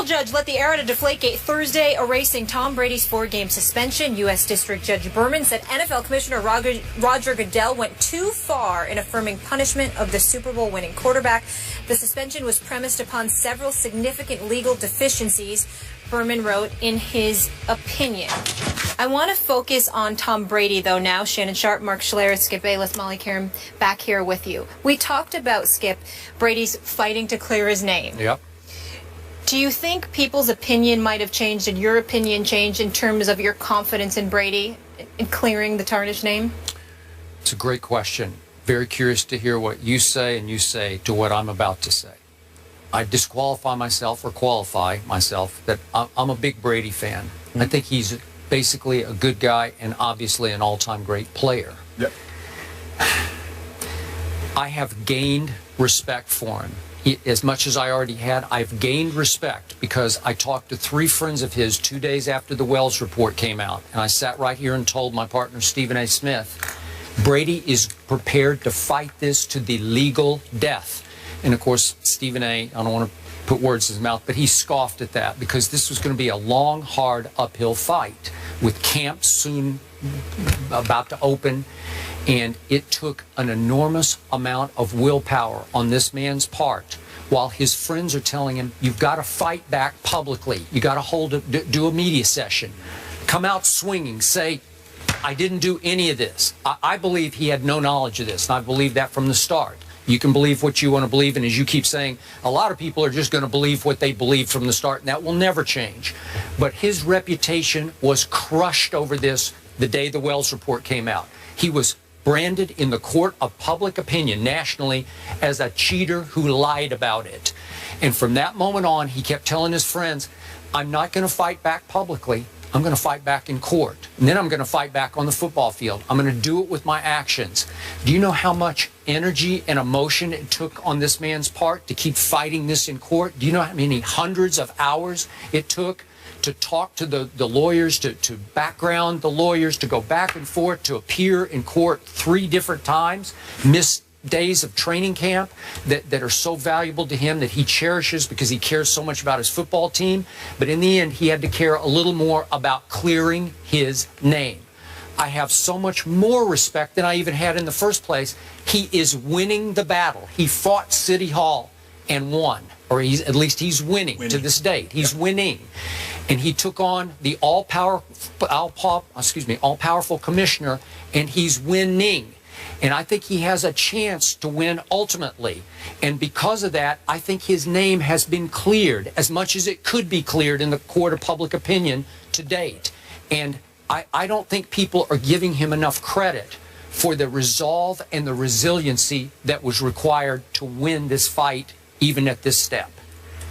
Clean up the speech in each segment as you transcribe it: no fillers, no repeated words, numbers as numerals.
federal judge let the heir to Deflategate Thursday, erasing Tom Brady's 4-game suspension. U.S. District Judge Berman said NFL Commissioner Roger Goodell went too far in affirming punishment of the Super Bowl winning quarterback. The suspension was premised upon several significant legal deficiencies, Berman wrote in his opinion. I want to focus on Tom Brady, though, now. Shannon Sharp, Mark Schler, Skip Bayless, Molly Karam, back here with you. We talked about, Skip, Brady's fighting to clear his name. Yep. Do you think people's opinion might have changed, and your opinion changed in terms of your confidence in Brady in clearing the tarnished name? It's a great question. Very curious to hear what you say and you say to what I'm about to say. I disqualify myself or qualify myself that I'm a big Brady fan. I think he's basically a good guy and obviously an all-time great player. Yep. I have gained respect for him. As much as I already had, I've gained respect because I talked to 3 friends of his 2 days after the Wells report came out. And I sat right here and told my partner, Stephen A. Smith, Brady is prepared to fight this to the legal death. And, of course, Stephen A., I don't want to put words in his mouth, but he scoffed at that because this was going to be a long, hard, uphill fight with camps soon about to open. And it took an enormous amount of willpower on this man's part while his friends are telling him, you've got to fight back publicly. You got to do a media session. Come out swinging. Say, I didn't do any of this. I believe he had no knowledge of this, and I believe that from the start. You can believe what you want to believe, and as you keep saying, a lot of people are just going to believe what they believe from the start, and that will never change. But his reputation was crushed over this the day the Wells report came out. He was branded in the court of public opinion nationally as a cheater who lied about it. And from that moment on, he kept telling his friends, I'm not going to fight back publicly. I'm going to fight back in court. And then I'm going to fight back on the football field. I'm going to do it with my actions. Do you know how much energy and emotion it took on this man's part to keep fighting this in court? Do you know how many hundreds of hours it took to talk to the lawyers, to background the lawyers, to go back and forth, to appear in court 3 different times, miss days of training camp that are so valuable to him that he cherishes because he cares so much about his football team. But in the end, he had to care a little more about clearing his name. I have so much more respect than I even had in the first place. He is winning the battle. He fought City Hall and won, or at least he's winning to this date. He's winning. And he took on the all-powerful commissioner, and he's winning. And I think he has a chance to win ultimately. And because of that, I think his name has been cleared as much as it could be cleared in the court of public opinion to date. And I don't think people are giving him enough credit for the resolve and the resiliency that was required to win this fight, even at this step.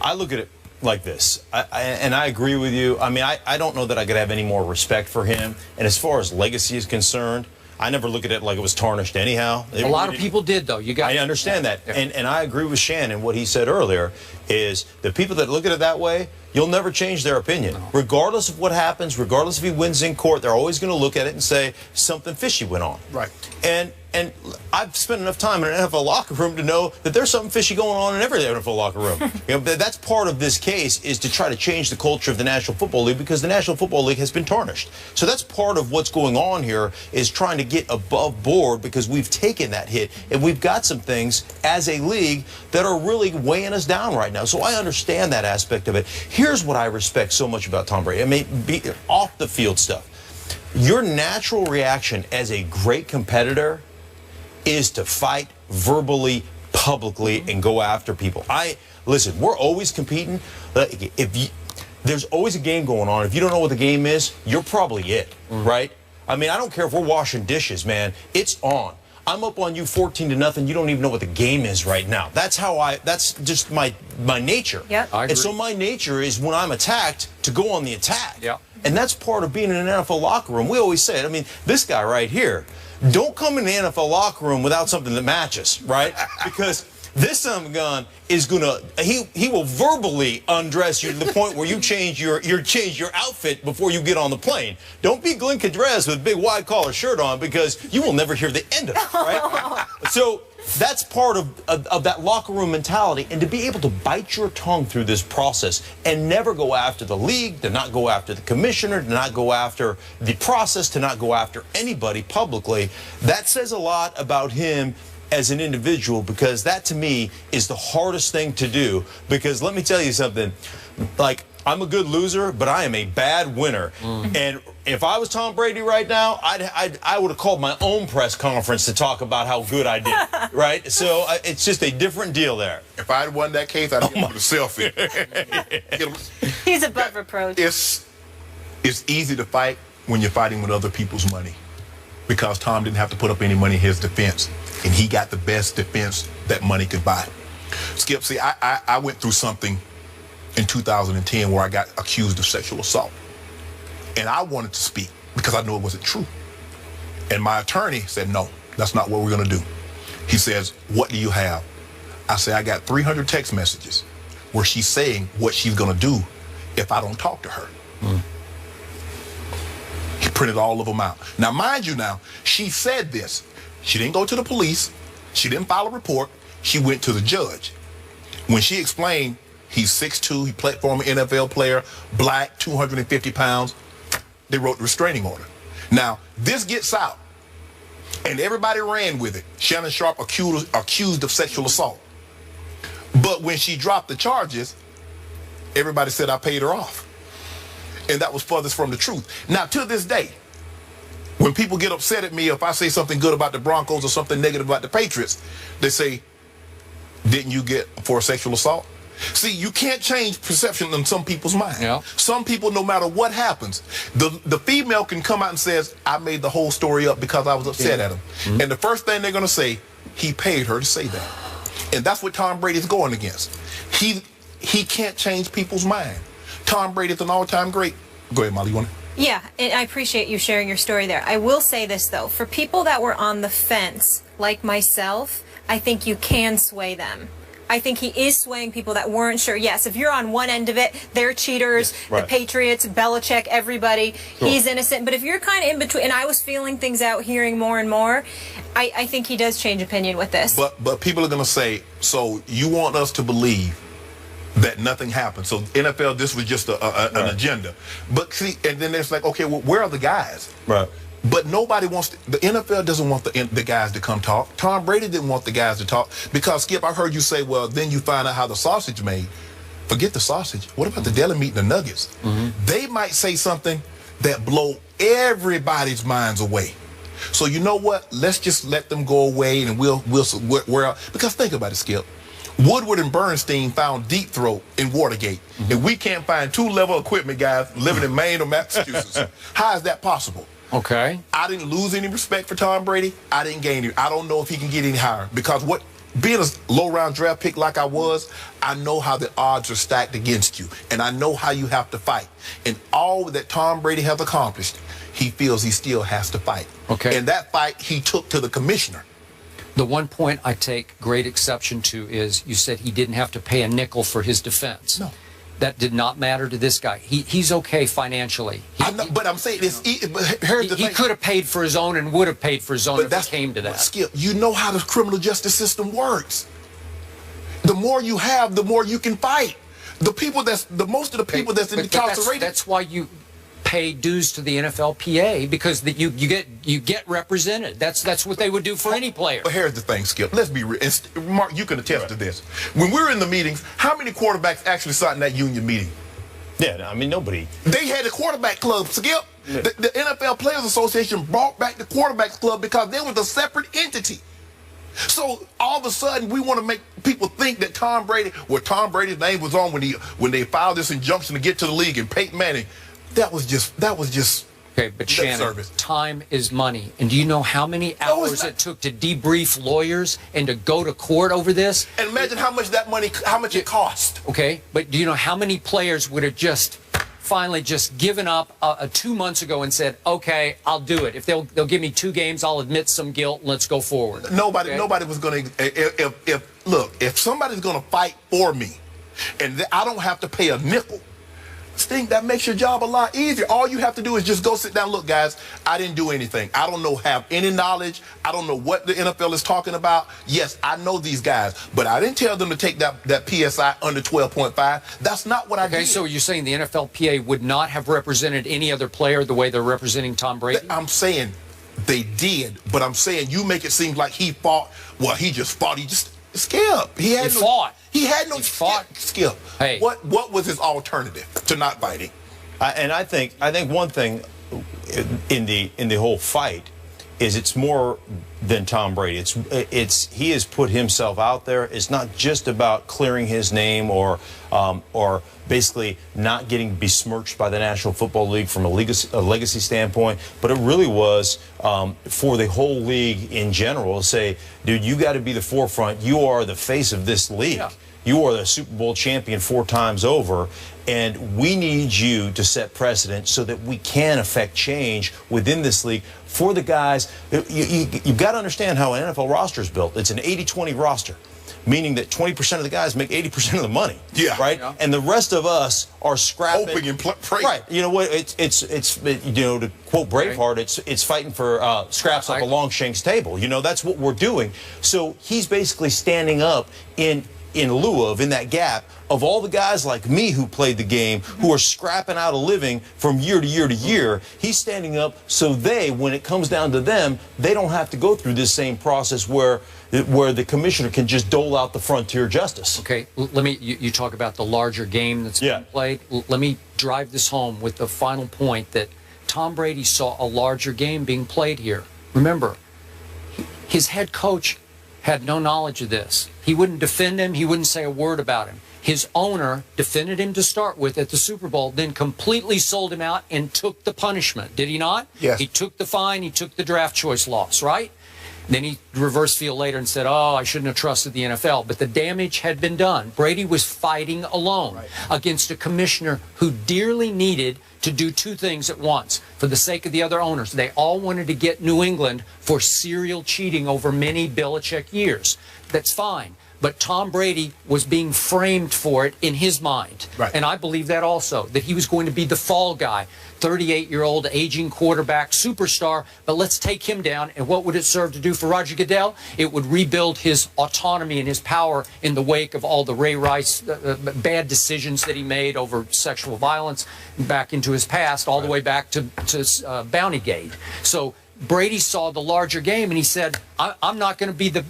I look at it like this, and I agree with you. I mean, I don't know that I could have any more respect for him. And as far as legacy is concerned, I never look at it like it was tarnished anyhow. A lot of people did, though. I understand that. Yeah. And I agree with Shannon. What he said earlier is the people that look at it that way, you'll never change their opinion. No. Regardless of what happens, regardless if he wins in court, they're always going to look at it and say something fishy went on. Right. And I've spent enough time in an NFL locker room to know that there's something fishy going on in every NFL locker room. That's part of this case, is to try to change the culture of the National Football League, because the National Football League has been tarnished. So that's part of what's going on here, is trying to get above board, because we've taken that hit and we've got some things as a league that are really weighing us down right now. So I understand that aspect of it. Here's what I respect so much about Tom Brady. I mean, off the field stuff. Your natural reaction as a great competitor is to fight verbally, publicly, and go after people. Listen, we're always competing. There's always a game going on. If you don't know what the game is, you're probably it, right? I mean, I don't care if we're washing dishes, man. It's on. I'm up on you 14-0. You don't even know what the game is right now. That's just my nature. Yep. And so my nature is, when I'm attacked, to go on the attack. Yep. And that's part of being in an NFL locker room. We always say it. I mean, this guy right here, don't come in the NFL locker room without something that matches, right? Because this son of a gun is gonna, he will verbally undress you to the point where you change your outfit before you get on the plane. Don't be Glenn Cadres with a big wide collar shirt on, because you will never hear the end of it, right? So That's part of that locker room mentality. And to be able to bite your tongue through this process and never go after the league, to not go after the commissioner, to not go after the process, to not go after anybody publicly, that says a lot about him as an individual, because that to me is the hardest thing to do. Because let me tell you something, like, I'm a good loser, but I am a bad winner. And if I was Tom Brady right now, I would have called my own press conference to talk about how good I did, right? So it's just a different deal there. If I had won that case, I'd get him with a selfie. He's above reproach. It's easy to fight when you're fighting with other people's money, because Tom didn't have to put up any money in his defense, and he got the best defense that money could buy. Skip, see, I went through something in 2010 where I got accused of sexual assault. And I wanted to speak because I knew it wasn't true. And my attorney said, no, that's not what we're going to do. He says, what do you have? I say, I got 300 text messages where she's saying what she's going to do if I don't talk to her. He printed all of them out. Now, mind you now, she said this. She didn't go to the police. She didn't file a report. She went to the judge. When she explained, he's 6'2", he played former NFL player, black, 250 pounds. They wrote the restraining order. Now, this gets out, and everybody ran with it. Shannon Sharp accused of sexual assault. But when she dropped the charges, everybody said I paid her off. And that was furthest from the truth. Now, to this day, when people get upset at me if I say something good about the Broncos or something negative about the Patriots, they say, didn't you get for a sexual assault? See, you can't change perception in some people's mind. Yeah. Some people, no matter what happens, the female can come out and says, I made the whole story up because I was upset at him. And the first thing they're going to say, he paid her to say that. And that's what Tom Brady's going against. He can't change people's mind. Tom Brady's an all-time great. Go ahead, Molly, you want to? Yeah, and I appreciate you sharing your story there. I will say this, though. For people that were on the fence, like myself, I think you can sway them. I think he is swaying people that weren't sure. Yes, if you're on one end of it, they're cheaters, the Patriots, Belichick, everybody, he's innocent. But if you're kind of in between, and I was feeling things out, hearing more and more, I think he does change opinion with this. But people are going to say, so you want us to believe that nothing happened. So NFL, this was just an agenda. But see, and then it's like, okay, well, where are the guys? Right. But nobody wants the NFL doesn't want the guys to come talk. Tom Brady didn't want the guys to talk because, Skip, I heard you say, well, then you find out how the sausage made. Forget the sausage. What about the deli meat and the nuggets? They might say something that blow everybody's minds away. So you know what? Let's just let them go away, and we're because think about it, Skip. Woodward and Bernstein found deep throat in Watergate, and we can't find two-level equipment guys living in Maine or Massachusetts. How is that possible? Okay. I didn't lose any respect for Tom Brady. I didn't gain any. I don't know if he can get any higher because being a low-round draft pick like I was, I know how the odds are stacked against you, and I know how you have to fight. And all that Tom Brady has accomplished, he feels he still has to fight. Okay. And that fight he took to the commissioner. The one point I take great exception to is you said he didn't have to pay a nickel for his defense. No. That did not matter to this guy. He's okay financially. But I'm saying this. But here's the thing. He could have paid for his own and would have paid for his own if it came to that. Skip, you know how the criminal justice system works. The more you have, the more you can fight. Most of the people that's incarcerated. That's why you pay dues to the NFLPA, because you get represented. That's what they would do for any player. But here's the thing, Skip. Let's be real. Mark, you can attest to this. When we're in the meetings, how many quarterbacks actually sat in that union meeting? Yeah, I mean, nobody. They had a quarterback club, Skip. Yeah. The NFL Players Association brought back the quarterbacks club because they was a separate entity. So all of a sudden, we want to make people think that Tom Brady's name was on when they filed this injunction to get to the league, and Peyton Manning. That was just okay, but Shannon, service. Time is money. And do you know how many hours it took to debrief lawyers and to go to court over this? And imagine how much it cost. Okay, but do you know how many players would have just finally just given up 2 months ago and said, okay, I'll do it. If they'll give me 2 games, I'll admit some guilt and let's go forward. Nobody was going to, if somebody's going to fight for me and I don't have to pay a nickel, just think that makes your job a lot easier. All you have to do is just go sit down. Look, guys, I didn't do anything. I don't have any knowledge. I don't know what the NFL is talking about. Yes, I know these guys, but I didn't tell them to take that PSI under 12.5. That's not what I did. Okay, so you're saying the NFLPA would not have represented any other player the way they're representing Tom Brady? I'm saying they did, but I'm saying you make it seem like he fought. Well, he just fought. He just Skip. He fought. He had no fought. Skip. Hey. What was his alternative to not fighting? And I think one thing in the whole fight is it's more than Tom Brady. He has put himself out there. It's not just about clearing his name or basically not getting besmirched by the National Football League from a legacy standpoint, but it really was for the whole league in general. Say, dude, you got to be the forefront. You are the face of this league. Yeah. You are the Super Bowl champion 4 times over, and we need you to set precedent so that we can affect change within this league for the guys. You've got to understand how an NFL roster is built. It's an 80-20 roster, meaning that 20% of the guys make 80% of the money. Yeah. Right? Yeah. And the rest of us are scrapping. Hoping and praying. Right. You know what? It's you know, to quote Braveheart, it's fighting for scraps off a Longshanks table. You know, that's what we're doing. So he's basically standing up in lieu of, in that gap, of all the guys like me who played the game, who are scrapping out a living from year to year to year. He's standing up so when it comes down to them, they don't have to go through this same process where the commissioner can just dole out the frontier justice. Okay, let me, you talk about the larger game that's being played. Let me drive this home with the final point that Tom Brady saw a larger game being played here. Remember, his head coach had no knowledge of this. He wouldn't defend him. He wouldn't say a word about him. His owner defended him to start with at the Super Bowl, then completely sold him out and took the punishment. Did he not? Yes. He took the fine. He took the draft choice loss, right? Then he reversed field later and said, oh, I shouldn't have trusted the NFL. But the damage had been done. Brady was fighting alone against a commissioner who dearly needed to do 2 things at once for the sake of the other owners. They all wanted to get New England for serial cheating over many Belichick years. That's fine. But Tom Brady was being framed for it in his mind. Right. And I believe that also, that he was going to be the fall guy, 38-year-old aging quarterback, superstar, but let's take him down. And what would it serve to do for Roger Goodell? It would rebuild his autonomy and his power in the wake of all the Ray Rice bad decisions that he made over sexual violence back into his past, all the way back to Bountygate. So Brady saw the larger game and he said, I'm not going to be the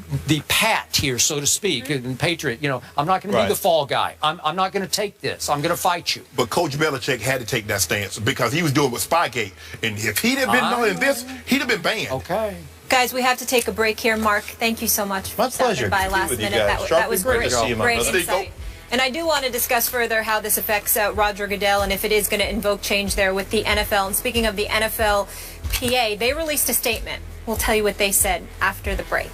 Pat here, so to speak, and Patriot. You know, I'm not going to be the fall guy. I'm not going to take this. I'm going to fight you. But Coach Belichick had to take that stance because he was doing with Spygate. And if he'd have been knowing this, he'd have been banned. Okay. Guys, we have to take a break here. Mark, thank you so much for My pleasure. stopping by last minute. That was great insight. And I do want to discuss further how this affects Roger Goodell and if it is going to invoke change there with the NFL. And speaking of the NFLPA, they released a statement. We'll tell you what they said after the break.